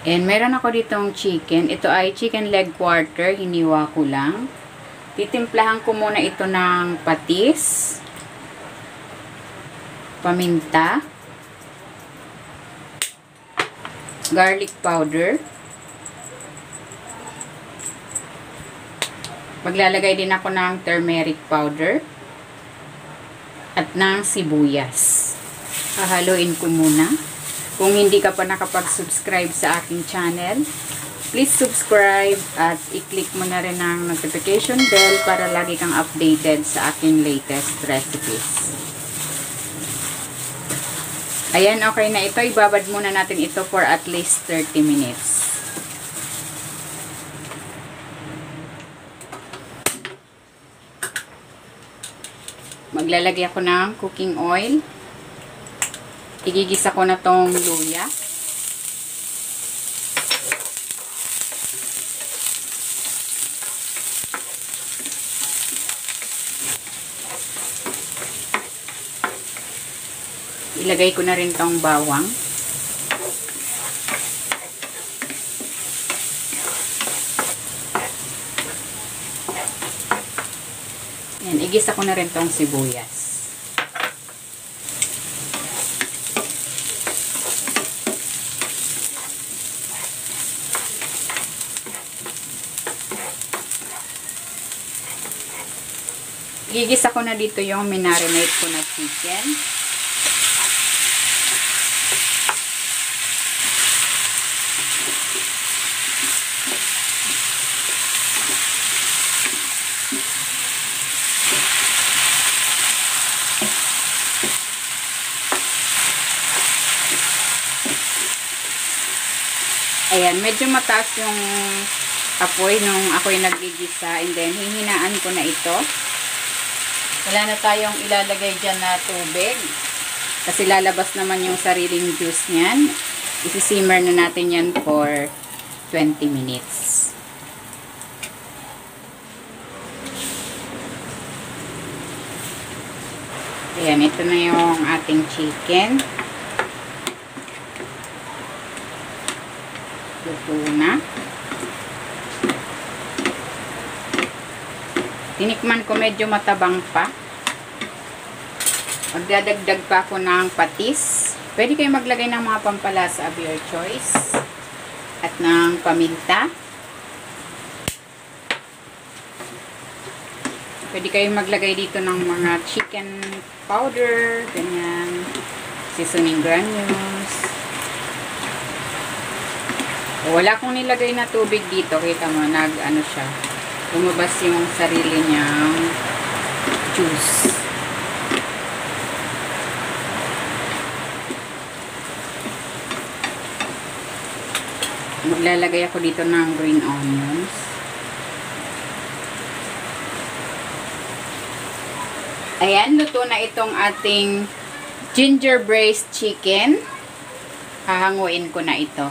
And meron ako ditong chicken. Ito ay chicken leg quarter. Hiniwa ko lang. Titimplahan ko muna ito ng patis, paminta, garlic powder. Maglalagay din ako ng turmeric powder at ng sibuyas. Hahaluin ko muna. Kung hindi ka pa nakapag-subscribe sa aking channel, please subscribe at i-click mo na rin ang notification bell para lagi kang updated sa aking latest recipes. Ayan, okay na ito. Ibabad muna natin ito for at least 30 minutes. Maglalagay ako ng cooking oil. Igigisa ko na tong luya. Ilagay ko na rin tong bawang. Yan, igisa ko na rin tong sibuyas. Gigisa ko na dito yung minarinate ko na chicken. Ayan, medyo mataas yung apoy nung ako'y nagigisa, and then hihinaan ko na ito. Wala na tayong ilalagay dyan na tubig kasi lalabas naman yung sariling juice niyan. Isi-simmer na natin yan for 20 minutes. Ayan, ito na yung ating chicken. Luto na. Tinikman ko medyo matabang pa. Magdadagdag pa ako ng patis. Pwede kayo maglagay ng mga pampalasa of your choice. At ng paminta. Pwede kayo maglagay dito ng mga chicken powder. Ganyan. Seasoning granules. Wala akong nilagay na tubig dito. Kita mo, nag-ano siya. Lumabas yung sarili niyang juice. Maglalagay ako dito ng green onions. Ayan, luto na itong ating ginger braised chicken. Hahanguin ko na ito.